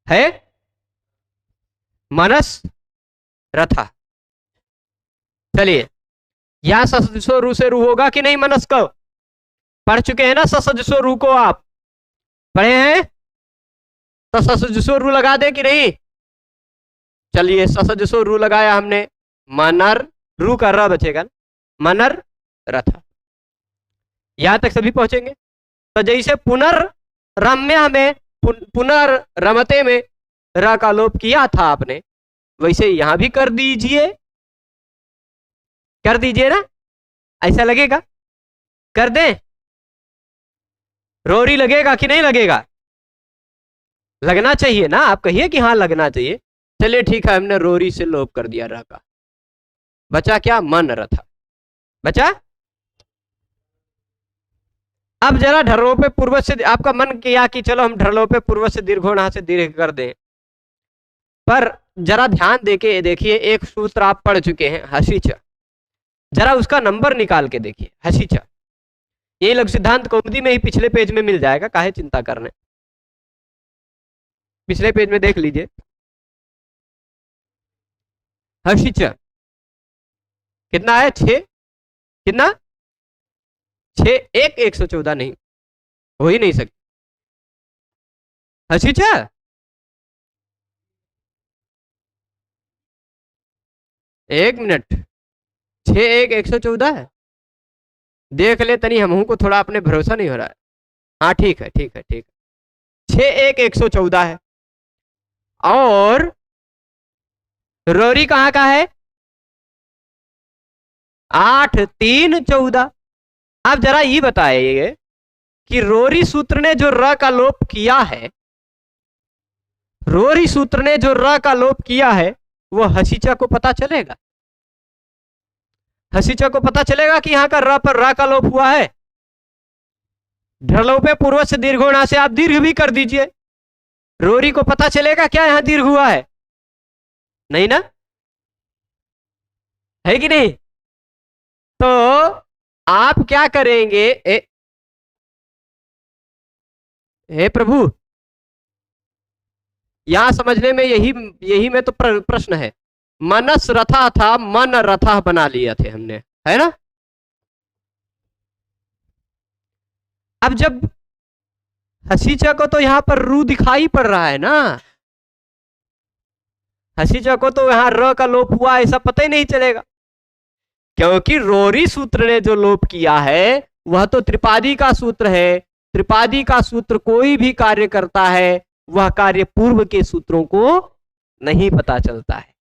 है मनस रथा। चलिए, यहां ससजसो रू से रू होगा कि नहीं मनस्क? पढ़ चुके हैं ना ससजसो रू को, आप पढ़े हैं? तो ससजसो रू लगा दे कि नहीं? चलिए, ससजसो रू लगाया हमने, मनर, रू का र बचेगा, मनर रथा। यहां तक सभी पहुंचेंगे। तो जैसे पुनर्रम्या में, पुनर्रमते में र का लोप किया था आपने, वैसे यहां भी कर दीजिए, कर दीजिए ना। ऐसा लगेगा? कर दें? रोरी लगेगा कि नहीं लगेगा? लगना चाहिए ना, आप कहिए कि हाँ लगना चाहिए। चलिए ठीक है, हमने रोरी से लोप कर दिया र का, बचा क्या? मन रथा बचा। अब जरा ढर्रों पे पूर्व से, आपका मन किया कि चलो हम ढर्रों पे पूर्व से दीर्घोण से दीर्घ कर दें, पर जरा ध्यान देके देखिए, एक सूत्र आप पढ़ चुके हैं, हसीच, जरा उसका नंबर निकाल के देखिए। हसीच ये लघु सिद्धांत कौमुदी में ही पिछले पेज में मिल जाएगा, काहे चिंता करने, पिछले पेज में देख लीजिए। हसीच कितना है? 6, कितना? 6 1 114 नहीं, हो ही नहीं सकती। हसीच 1 मिनट, 6 1 114 है। देख ले तनी, हमहू को थोड़ा अपने भरोसा नहीं हो रहा है। हाँ ठीक है, ठीक है, ठीक है, 6 1 114 है। और रोरी कहाँ का है? 8 3 14। आप जरा ये बताइए कि रोरी सूत्र ने जो र का लोप किया है, रोरी सूत्र ने जो र का लोप किया है, वो हसीचा को पता चलेगा? हसीचा को पता चलेगा कि यहां का र पर रा का लोप हुआ है? ढलोपे पूर्व से दीर्घोणा से आप दीर्घ भी कर दीजिए, रोरी को पता चलेगा क्या यहां दीर्घ हुआ है? नहीं ना, है कि नहीं? तो आप क्या करेंगे? हे प्रभु, यहां समझने में यही में तो प्रश्न है। मनस रथा था, मन रथा बना लिया थे हमने, है ना? अब जब हसीचा को तो यहां पर रू दिखाई पड़ रहा है ना, हसीचा को तो यहां र का लोप हुआ ऐसा पता ही नहीं चलेगा, क्योंकि रोरी सूत्र ने जो लोप किया है वह तो त्रिपादी का सूत्र है। त्रिपादी का सूत्र कोई भी कार्य करता है, वह कार्य पूर्व के सूत्रों को नहीं पता चलता है।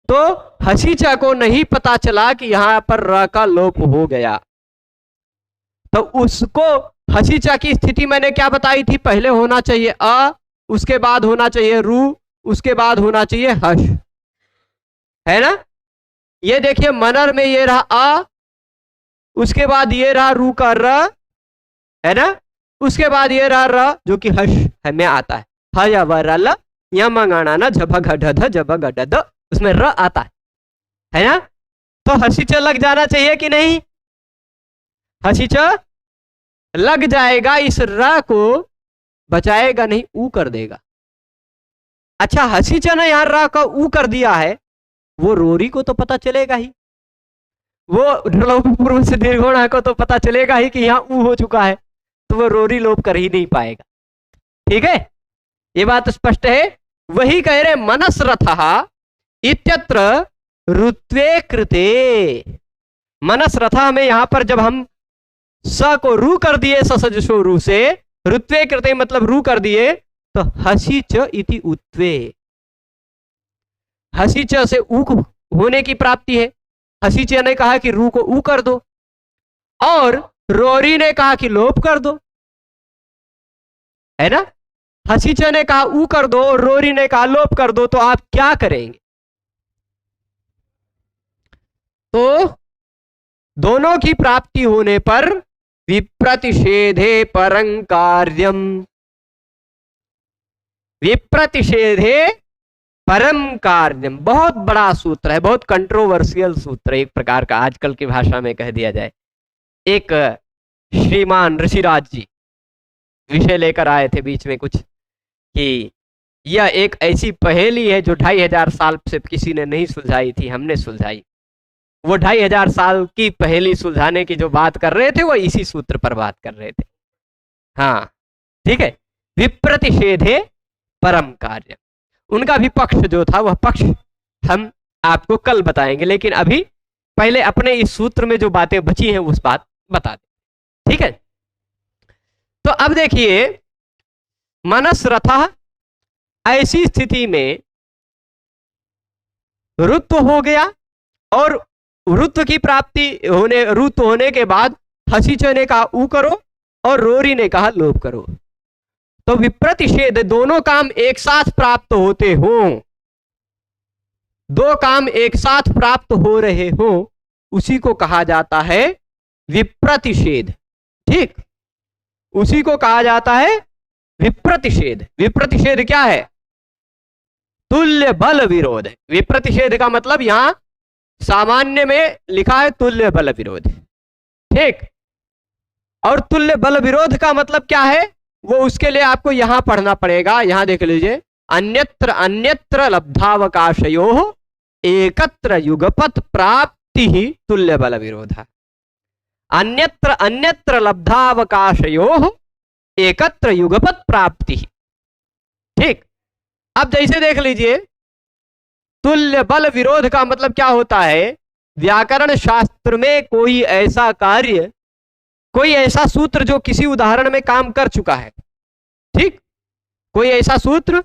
तो हसीचा को नहीं पता चला कि यहां पर र का लोप हो गया, तो उसको हसीचा की स्थिति मैंने क्या बताई थी? पहले होना चाहिए अ, उसके बाद होना चाहिए रू, उसके बाद होना चाहिए हश, है ना? ये देखिए, मनर में ये रहा अ, उसके बाद ये रहा रू का र, है ना? उसके बाद ये रहा र जो कि हश है में आता है, ह व र ल यमंगाना न झभ घ ढ ध झभ घ ढ ध, उसमें र आता है ना? तो हसीचा लग जाना चाहिए कि नहीं? हसीचा लग जाएगा, इस र को बचाएगा नहीं, ऊ कर देगा। अच्छा, हसीचा ने यहां र का ऊ कर दिया है, वो रोरी को तो पता चलेगा ही, वो पूर्व से दीर्घोणा को तो पता चलेगा ही कि यहां ऊ हो चुका है, तो वो रोरी लोप कर ही नहीं पाएगा। ठीक है, ये बात स्पष्ट है। वही कह रहे मनस रथः इत्यत्र ऋत्वे कृते। मनस रथा में यहां पर जब हम स को रू कर दिए, ससजसो रू से, ऋत्वे कृते मतलब रू कर दिए, तो हसी च इति उत्वे, हसी च से ऊ होने की प्राप्ति है। हसी च ने कहा कि रू को ऊ कर दो, और रोरी ने कहा कि लोप कर दो, है ना? हसी च ने कहा ऊ कर दो और रोरी ने कहा लोप कर दो, तो आप क्या करेंगे? तो दोनों की प्राप्ति होने पर विप्रतिषेधे परं कार्यम, विप्रतिषेधे परम कार्यम, बहुत बड़ा सूत्र है, बहुत कंट्रोवर्शियल सूत्र है एक प्रकार का, आजकल की भाषा में कह दिया जाए। एक श्रीमान ऋषिराज जी विषय लेकर आए थे बीच में कुछ कि यह एक ऐसी पहेली है जो 2500 साल से किसी ने नहीं सुलझाई थी, हमने सुलझाई। वो 2500 साल की पहेली सुलझाने की जो बात कर रहे थे वो इसी सूत्र पर बात कर रहे थे। हाँ ठीक है, विप्रतिषेधे परम कार्य। उनका विपक्ष जो था वह पक्ष हम आपको कल बताएंगे, लेकिन अभी पहले अपने इस सूत्र में जो बातें बची हैं उस बात बता दें। ठीक है, तो अब देखिए, मनसरथः, ऐसी स्थिति में ऋत्व हो गया और ऋत्व की प्राप्ति होने, ऋत्व होने के बाद हसीच ने कहा ऊ करो और रोरी ने कहा लोप करो। तो विप्रतिषेध, दोनों काम एक साथ प्राप्त होते हों, दो काम एक साथ प्राप्त हो रहे हो, उसी को कहा जाता है विप्रतिषेध। ठीक, उसी को कहा जाता है विप्रतिषेध। विप्रतिषेध क्या है? तुल्य बल विरोध। विप्रतिषेध का मतलब यहां सामान्य में लिखा है तुल्य बल विरोध। ठीक, और तुल्य बल विरोध का मतलब क्या है वो उसके लिए आपको यहां पढ़ना पड़ेगा। यहां देख लीजिए, अन्यत्र अन्यत्र लब्धावकाशयोः एकत्र युगपत प्राप्ति ही तुल्य बल विरोध। अन्यत्र अन्यत्र लब्धावकाशयोः एकत्र युगपत प्राप्ति। ठीक, अब जैसे देख लीजिए, तुल्य बल विरोध का मतलब क्या होता है? व्याकरण शास्त्र में कोई ऐसा कार्य, कोई ऐसा सूत्र जो किसी उदाहरण में काम कर चुका है। ठीक, कोई ऐसा सूत्र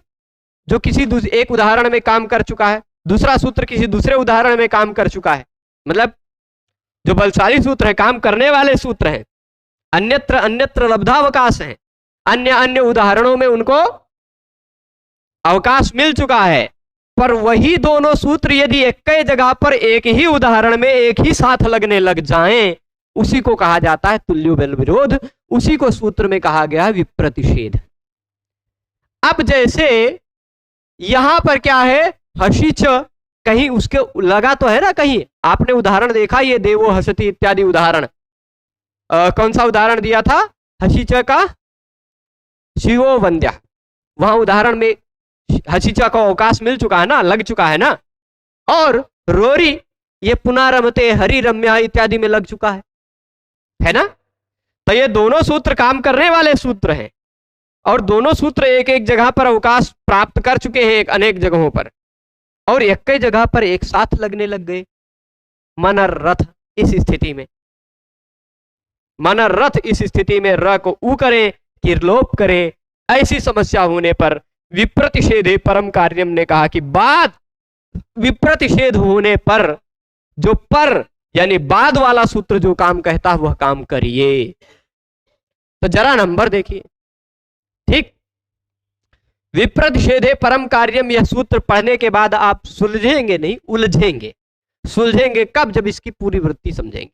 जो किसी एक उदाहरण में काम कर चुका है, दूसरा सूत्र किसी दूसरे उदाहरण में काम कर चुका है, मतलब जो बलशाली सूत्र है, काम करने वाले सूत्र हैं, अन्यत्र अन्यत्र लब्धावकाश है, अन्य अन्य उदाहरणों में उनको अवकाश मिल चुका है, पर वही दोनों सूत्र यदि एक ही जगह पर एक ही उदाहरण में एक ही साथ लगने लग जाएं, उसी को कहा जाता है तुल्य बल विरोध। उसी को सूत्र में कहा गया है विप्रतिषेध। अब जैसे यहां पर क्या है, हसीच, कहीं उसके लगा तो है ना, कहीं आपने उदाहरण देखा, ये देवो हसति इत्यादि उदाहरण, कौन सा उदाहरण दिया था? हसीच का शिवो वंद्या। वहां उदाहरण में हसीचा को अवकाश मिल चुका है ना, लग चुका है ना। और रोरी ये पुनरमते हरि रम्या इत्यादि में लग चुका है ना। तो ये दोनों सूत्र काम करने वाले सूत्र हैं और दोनों सूत्र एक एक जगह पर अवकाश प्राप्त कर चुके हैं, एक अनेक जगहों पर, और एक ही जगह पर एक साथ लगने लग गए। मनरथ, इस स्थिति में मनरथ, इस स्थिति में र को ऊ करें कि लोप करें, ऐसी समस्या होने पर विप्रतिषेधे परम कार्यम ने कहा कि बाद विप्रतिषेध होने पर जो पर यानी बाद वाला सूत्र जो काम कहता है वह काम करिए। तो जरा नंबर देखिए। ठीक, विप्रतिषेधे परम कार्यम, यह सूत्र पढ़ने के बाद आप सुलझेंगे नहीं, उलझेंगे। सुलझेंगे कब? जब इसकी पूरी वृत्ति समझेंगे।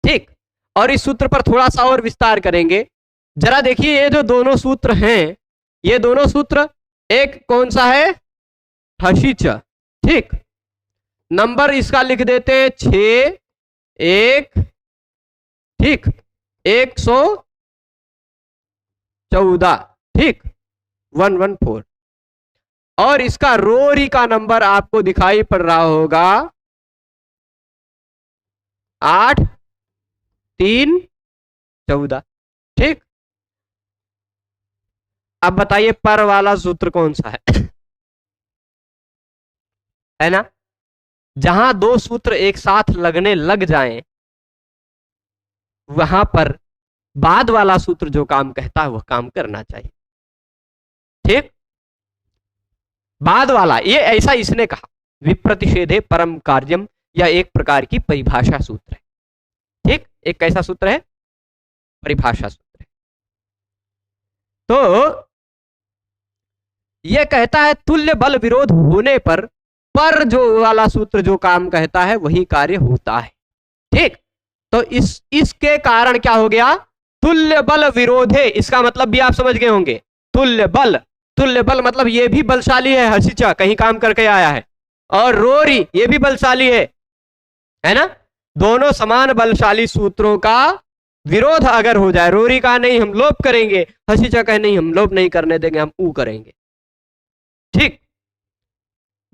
ठीक, और इस सूत्र पर थोड़ा सा और विस्तार करेंगे। जरा देखिए, ये जो दोनों सूत्र हैं, ये दोनों सूत्र, एक कौन सा है? हसीच। ठीक, नंबर इसका लिख देते हैं 6 1, ठीक, 114, ठीक, 114। और इसका रोरी का नंबर आपको दिखाई पड़ रहा होगा 8 3 14। ठीक, अब बताइए पर वाला सूत्र कौन सा है ना? जहां दो सूत्र एक साथ लगने लग जाएं, वहां पर बाद वाला सूत्र जो काम कहता है वह काम करना चाहिए। ठीक, बाद वाला, ये ऐसा इसने कहा, विप्रतिषेधे परम कार्यम, या एक प्रकार की परिभाषा सूत्र है। ठीक, एक कैसा सूत्र है? परिभाषा सूत्र है। तो यह कहता है तुल्य बल विरोध होने पर जो वाला सूत्र जो काम कहता है वही कार्य होता है। ठीक, तो इसके कारण क्या हो गया? तुल्य बल विरोधे, इसका मतलब भी आप समझ गए होंगे। तुल्य बल, तुल्य बल मतलब ये भी बलशाली है, हसीचा कहीं काम करके आया है, और रोरी ये भी बलशाली है ना। दोनों समान बलशाली सूत्रों का विरोध अगर हो जाए, रोरी का नहीं हम लोप करेंगे, हसीचा कहे नहीं हम लोप नहीं करने देंगे, हम ऊ करेंगे, ठीक,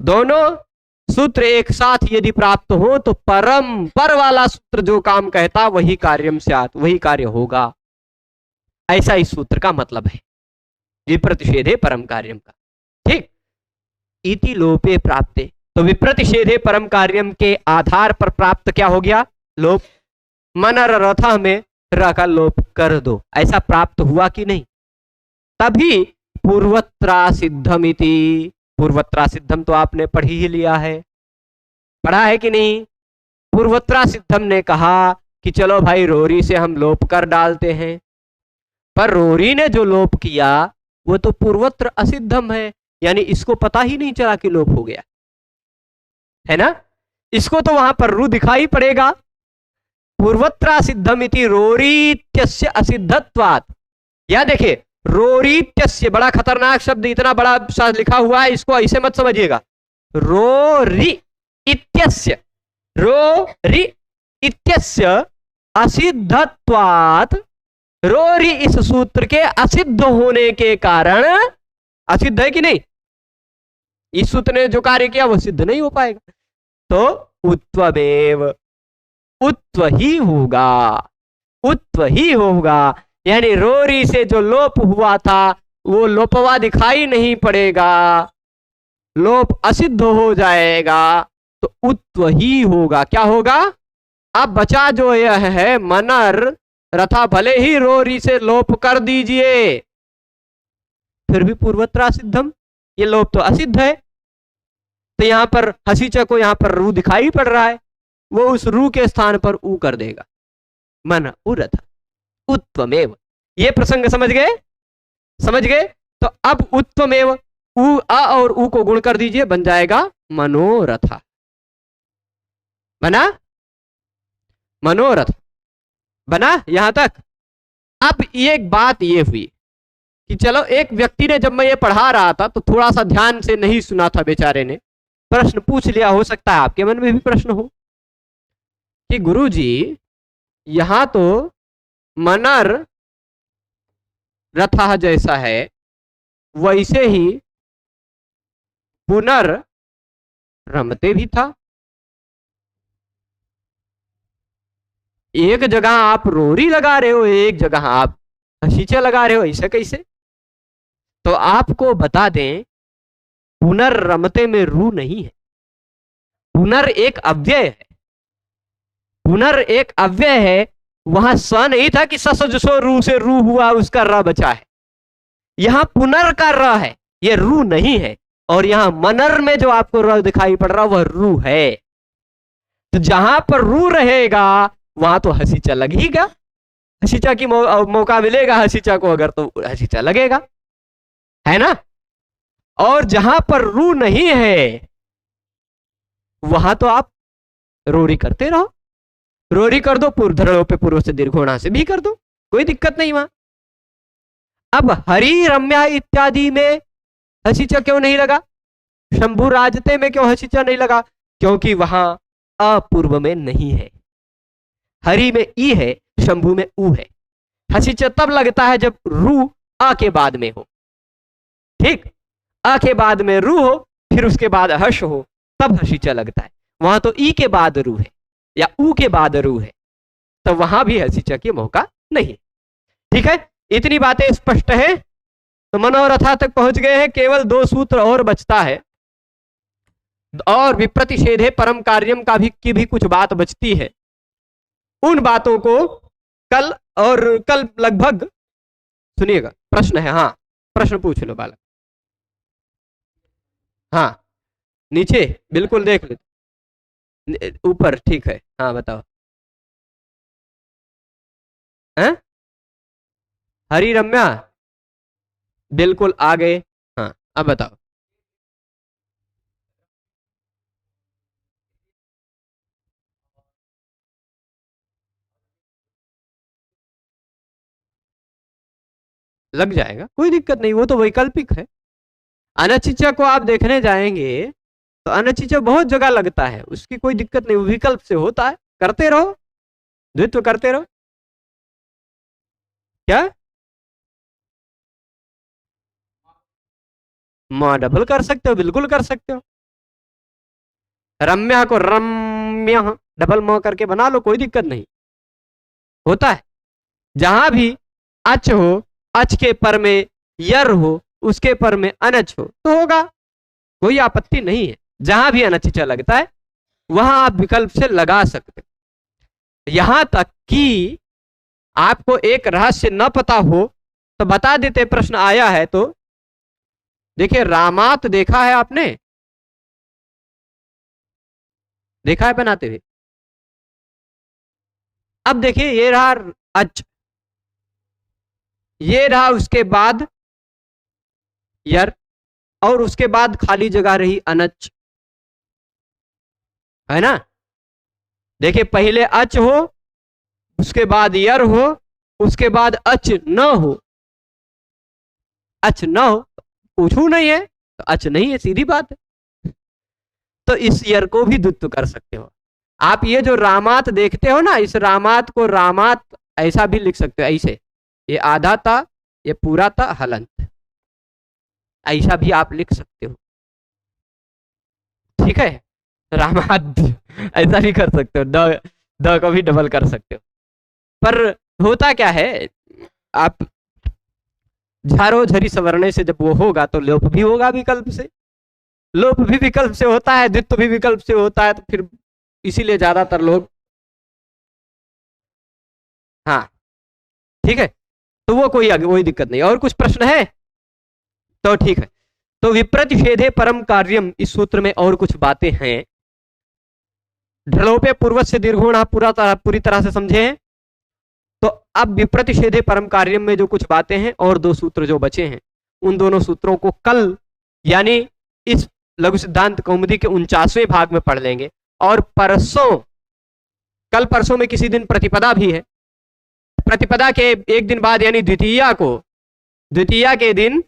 दोनों सूत्र एक साथ यदि प्राप्त हो तो परम पर वाला सूत्र जो काम कहता वही कार्यम स्यात्, वही कार्य होगा। ऐसा इस सूत्र का मतलब है विप्रतिषेधे परम कार्यम का। ठीक, इति लोपे प्राप्ते, तो विप्रतिषेधे परम कार्यम के आधार पर प्राप्त क्या हो गया? लोप। मनर रथा में र का लोप कर दो, ऐसा प्राप्त हुआ कि नहीं? तभी पूर्वत्रा सिद्धम इति, पूर्वत्रा सिद्धम तो आपने पढ़ ही लिया है, पढ़ा है कि नहीं? पूर्वत्रा सिद्धम ने कहा कि चलो भाई रोरी से हम लोप कर डालते हैं, पर रोरी ने जो लोप किया वो तो पूर्वत्र असिद्धम है, यानी इसको पता ही नहीं चला कि लोप हो गया, है ना? इसको तो वहां पर रू दिखाई पड़ेगा। पूर्वत्रा सिद्धम इति रोरीत्यस्य असिद्धत्वात्, या देखिए रोरीत्यस्य बड़ा खतरनाक शब्द, इतना बड़ा शब्द लिखा हुआ है, इसको ऐसे मत समझिएगा। रोरी इत्यस्य, रोरी इत्यस्य असिद्धत्वात्, रोरी इस सूत्र के असिद्ध होने के कारण, असिद्ध है कि नहीं? इस सूत्र ने जो कार्य किया वो सिद्ध नहीं हो पाएगा, तो उत्वमेव, उत्व ही होगा, उत्व ही होगा, यानी रोरी से जो लोप हुआ था वो लोपवा दिखाई नहीं पड़ेगा, लोप असिद्ध हो जाएगा, तो उत्व ही होगा। क्या होगा? अब बचा जो यह है मनर रथा, भले ही रोरी से लोप कर दीजिए फिर भी पूर्वत्रा सिद्धम, ये लोप तो असिद्ध है। तो यहां पर हसीचा को यहां पर रू दिखाई पड़ रहा है, वो उस रू के स्थान पर ऊ कर देगा, मन उरथ उत्वमेव। ये प्रसंग समझ गए? समझ गए? तो अब उत्वमेव, ऊ अ और ऊ को गुण कर दीजिए, बन जाएगा मनोरथ। बना? मनोरथ बना यहां तक। अब एक बात ये हुई कि चलो एक व्यक्ति ने, जब मैं ये पढ़ा रहा था तो थोड़ा सा ध्यान से नहीं सुना था बेचारे ने, प्रश्न पूछ लिया। हो सकता है आपके मन में भी प्रश्न हो कि गुरुजी यहां तो मनर रथा जैसा है वैसे ही पुनर रमते भी था, एक जगह आप रोरी लगा रहे हो, एक जगह आप हसीचा लगा रहे हो, ऐसा कैसे? तो आपको बता दें पुनर्रमते में रू नहीं है, पुनर एक अव्यय है, पुनर एक अव्यय है। वहां स नहीं था कि ससो रू से रू हुआ उसका र बचा है, यहां पुनर का र है, ये रू नहीं है। और यहां मनर में जो आपको र दिखाई पड़ रहा वह रू है, तो जहां पर रू रहेगा वहां तो हसीचा लगेगा, हसीचा की मौका मिलेगा हसीचा को अगर, तो हसीचा लगेगा, है ना? और जहां पर रू नहीं है वहां तो आप रोरी करते रहो, रोरी कर दो, पूर्वधरणों पे पूर्व से दीर्घोणा से भी कर दो, कोई दिक्कत नहीं वहां। अब हरि रम्या इत्यादि में हसीचा क्यों नहीं लगा? शंभु राजते में क्यों हसीचा नहीं लगा? क्योंकि वहां अपूर्व में नहीं है, हरि में ई है, शंभु में ऊ है। हसीचा तब लगता है जब रू अ के बाद में हो, ठीक, अ के बाद में रू हो, फिर उसके बाद हर्ष हो, तब हसीचा लगता है। वहां तो ई के बाद रू है या ऊ के बाद रू है, तो वहां भी हसीचा की मौका नहीं। ठीक है, इतनी बातें स्पष्ट है। तो मनोरथा तक पहुंच गए हैं, केवल 2 सूत्र और बचता है, और विप्रतिषेधे परम कार्यम का भी की भी कुछ बात बचती है। उन बातों को कल, और कल लगभग सुनिएगा, प्रश्न है, हाँ प्रश्न पूछ लो बालक। हाँ नीचे बिल्कुल देख लो, ऊपर, ठीक है, हाँ बताओ। हैं? हरी रम्या बिल्कुल आ गए, हाँ अब बताओ। लग जाएगा, कोई दिक्कत नहीं, वो तो वैकल्पिक है। अनचिचा को आप देखने जाएंगे तो अनचिचा बहुत जगह लगता है, उसकी कोई दिक्कत नहीं, विकल्प से होता है, करते रहो, द्वित्व करते रहो। क्या? म डबल कर सकते हो, बिल्कुल कर सकते हो। रम्या को रम्य डबल म करके बना लो, कोई दिक्कत नहीं, होता है। जहां भी अच हो, अच के पर में यर हो, उसके पर में अनच हो तो होगा, कोई आपत्ति नहीं है। जहां भी अनचिचा लगता है वहां आप विकल्प से लगा सकते हो। यहां तक कि आपको एक रहस्य न पता हो तो बता देते, प्रश्न आया है तो। देखिए रामात देखा है आपने, देखा है बनाते हुए। अब देखिए ये रहा अच, ये रहा उसके बाद यर, और उसके बाद खाली जगह रही अनच, है ना। देखिए पहले अच हो, उसके बाद यर हो, उसके बाद अच न हो। अच न हो पूछू नहीं है तो अच नहीं है, सीधी बात है। तो इस यर को भी द्वित्व कर सकते हो आप। ये जो रामात देखते हो ना, इस रामात को रामात ऐसा भी लिख सकते हो, ऐसे, ये आधा था, ये पूरा था हलंत, ऐसा भी आप लिख सकते हो, ठीक है। रामात ऐसा भी कर सकते हो, द को भी डबल कर सकते हो। पर होता क्या है, आप झारो झरी सवरणे से जब वो होगा तो लोप भी होगा विकल्प से, लोप भी विकल्प से होता है, द्वित्व भी विकल्प से होता है, तो फिर इसीलिए ज्यादातर लोग, हाँ ठीक है, तो वो कोई दिक्कत नहीं। और कुछ प्रश्न है तो ठीक है। तो विप्रतिषेधे परम कार्यम, इस सूत्र में और कुछ बातें हैं। ढलोपे पूर्वज से दीर्घोण पूरी तरह से समझे हैं। तो अब विप्रतिषेधे परम कार्यम में जो कुछ बातें हैं, और दो सूत्र जो बचे हैं, उन दोनों सूत्रों को कल यानी इस लघु सिद्धांत कौमुदी के 49वें भाग में पढ़ लेंगे। और परसों, कल परसों में किसी दिन प्रतिपदा भी है, प्रतिपदा के एक दिन बाद यानी द्वितीया के दिन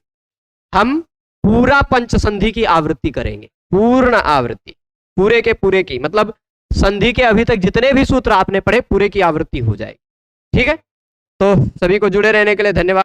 हम पूरा पंचसंधि की आवृत्ति करेंगे, पूर्ण आवृत्ति, पूरे के पूरे की, मतलब संधि के अभी तक जितने भी सूत्र आपने पढ़े पूरे की आवृत्ति हो जाएगी, ठीक है। तो सभी को जुड़े रहने के लिए धन्यवाद।